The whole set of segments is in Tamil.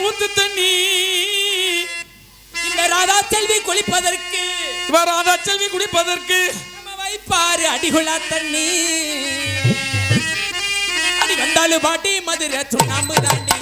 ஊத்து தண்ணி இந்த ராதா செல்வி குளிப்பதற்கு நம்ம வைப்பாரு அடிகுளா தண்ணி அடி வந்தாலும் பாட்டி மதுரை சுண்ணாம்பு தாண்டி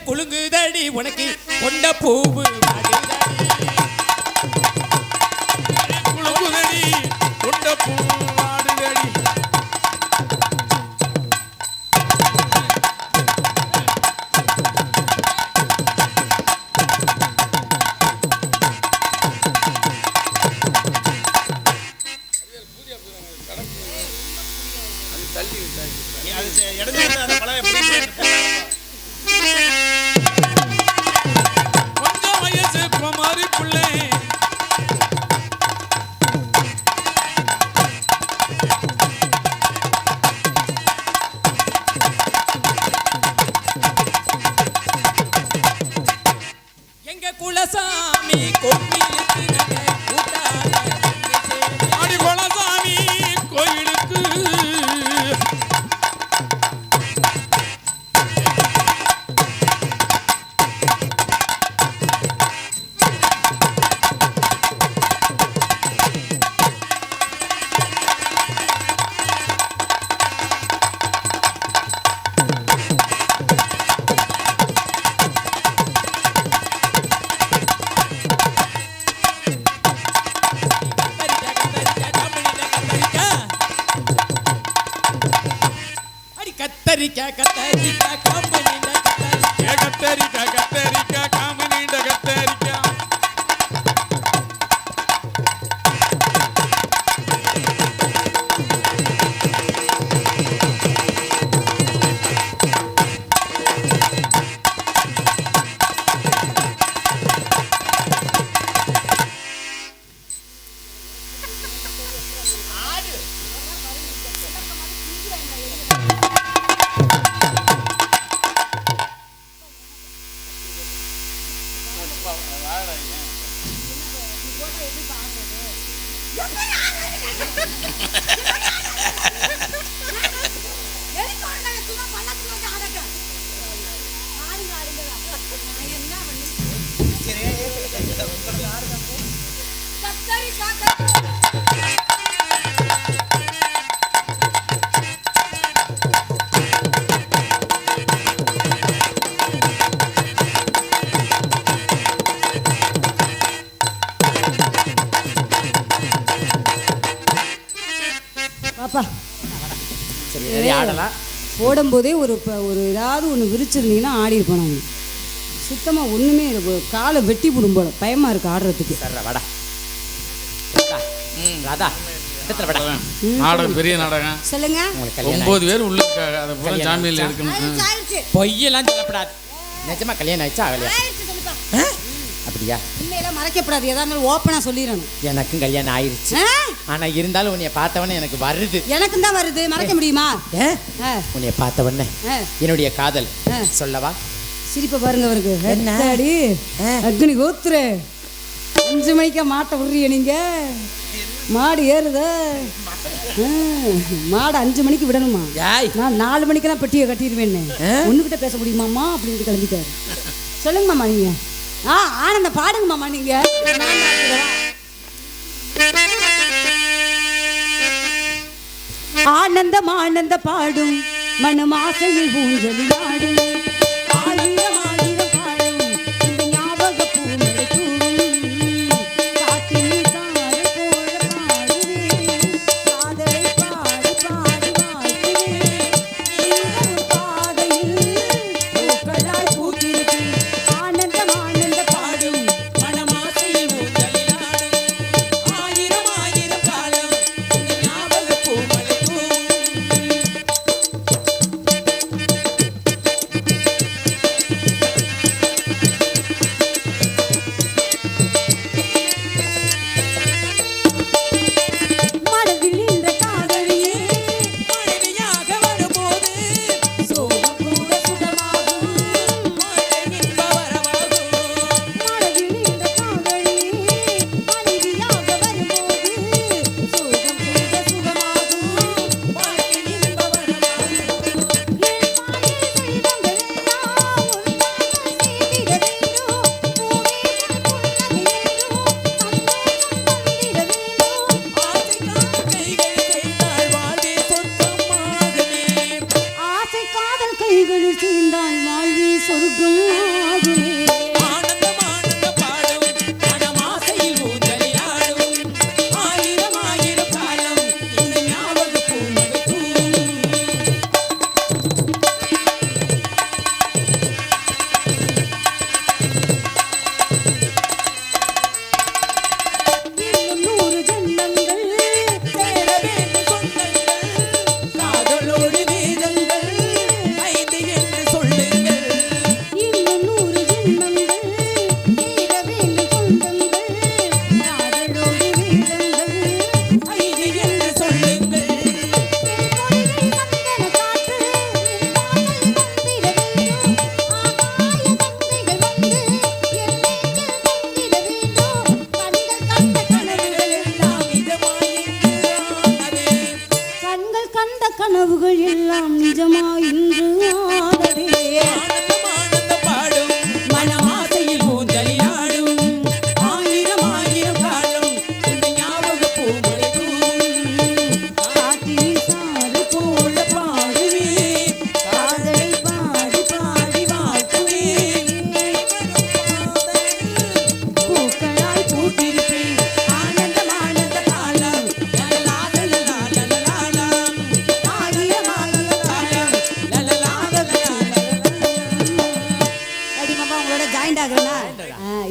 குலுங்குதடி உனக்கு கொண்ட பூவு குலுங்குதடி கொண்ட பூவு ஆடுதடி குலசாமி கோவிலுக்கு அடி குலசாமி கோயிலுக்கு சரி ஆடலாம். போடும்போதே ஒரு ஏதாவது ஒன்று விரிச்சிருந்தீங்கன்னா ஆடி இருப்போம். நாங்கள் சுத்தமாக ஒன்றுமே காலை வெட்டி போடும் போல பயமாக இருக்குது ஆடுறதுக்கு. சரி வாடா ராதா இடத்துல வாடா. நாடகம் பெரிய நாடகம். சொல்லுங்க. 9 பேர் உள்ள இருக்காங்க. அதை பூரா ஜாமீன்ல எடுக்கணும். பொய்யெல்லாம் சொல்லப்படாது. நிஜமா கல்யாணம் ஆயிடுச்சா ஆகலையா? அப்படியா? உண்மையெல்லாம் மறைக்கப்படாது. எதா இருந்தாலும் ஓப்பனாக சொல்லிடணும். எனக்கும் கல்யாணம் ஆயிடுச்சு. ஆனால் இருந்தாலும் உன்னைய பார்த்தவொடனே எனக்கு வருது. எனக்கும் தான் வருது. மறைக்க முடியுமா? உன்னைய பார்த்தவொடனே என்னுடைய காதல் சொல்லவா? சிரிப்பை பாருங்க அவருக்கு. என்னடி அக்னி கோத்துரு 5 மணிக்கா மாட்டை விடுறீங்க நீங்க? மாடு ஏறுத மாடு 5 மணிக்கு விடணுமா? நான் 4 மணிக்கெல்லாம் பெட்டியை கட்டிடுவேன்னு ஒன்றுகிட்ட பேச முடியுமாம்மா அப்படின்ட்டு கிளம்பிட்டாரு. சொல்லுங்க மாமா நீங்க. ஆனந்த பாடுங்க மாமா நீங்க. ஆனந்தம் ஆனந்த பாடும் மனம் ஆசையில் ஊஞ்சலில் ஆடும் ஆயிரம் ஆயிரம் பாடும் இந்த ஞாபக பூமலை தூவும் காற்றில் சாறு போல பாடுவேன் காதலை பாடி பாடி வாழ்த்துவேன் இரவு பாதையில் பூக்களாய் பூத்திருப்பேன். ஆனந்தம் ஆனந்த பாடும் மனம் ஆசையில் ஊஞ்சலில் ஆடும் ஆயிரம் ஆயிரம் பாடும் இந்த ஞாபக பூமலை தூவும். மனதில் இந்த காதலியே மனைவியாக வரும்போது சோகம் கூட சுகமாகும் மழை இன்ப வரமாகும். மனதில் இந்த காதலியே மனைவியாக வரும்போது சோகம் கூட சுகமாகும் வாழ்க்கை இன்ப வரமாகும். என் பாதையில் செல்வங்கள் எல்லாம் உன்னால் செய்திட வேண்டும். பூவே உன் புன்னகை என்றும் சந்தோஷம் தந்திட வேண்டும். ஆசை காதல் கைகளில் சேர்ந்தால் வாழ்வே சொர்க்கமாகுமே. ஆனந்தம் ஆனந்த பாடும் மனம் ஆசையில் ஊஞ்சலில் ஆடும் ஆயிரம் ஆயிரம் காலம் இந்த ஞாபக பூமலை தூவும். இன்னும் 100 ஜென்மங்கள் சேர வேண்டும் சொந்தங்கள் காதலோடு வேதங்கள் 5 என்று சொல்லுங்கள். இன்னும் 100 ஜென்மங்கள் சேர வேண்டும் சொந்தங்கள் காதலோடு வீரங்கள் 5 என்று சொல்லுங்கள். என் பொழிலில் சந்தன காற்று என் வாசல் வந்திட வேண்டும். ஆகாய கங்கைகள் வந்து என் நெஞ்சில் தங்கிட வேண்டும். கண்கள் கண்ட கனவுகள் எல்லாம் நிஜமாய் இன்று ஆனதே. ஆனந்தம் ஆனந்த பாடும் மனம் ஆசையில் ஊஞ்சலில் ஆடும் ஆயிரம் ஆயிரம் காலம் இந்த ஞாபக பூமலை தூவும். காற்றில் சாறு போல பாடுவேன் காதலை பாடி பாடி வாழ்த்துவேன். பூக்களாய் பூத்திருப்பேன். ஆனந்தம் ஆனந்த காலம் லலலா லலலா ஆயிரம் ஆயிரம் காலம் லலலா லலலா. அடி மாமா உங்களோட ஜாயிண்ட் ஆகுறேன்னா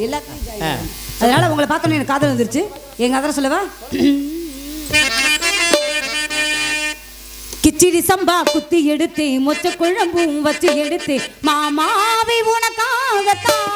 எல்லாத்தையும் joint ஆகுறேன். அதனால உங்களை பார்த்தோன்னே எனக்கு காதல் வந்துருச்சு. எங்க அதர சொல்லவா? கிச்சிடி சம்பா குத்தி எடுத்தேன் மொச்ச குழம்பும் வச்சு எடுத்தேன் மாமாவை உனக்காகத்தான்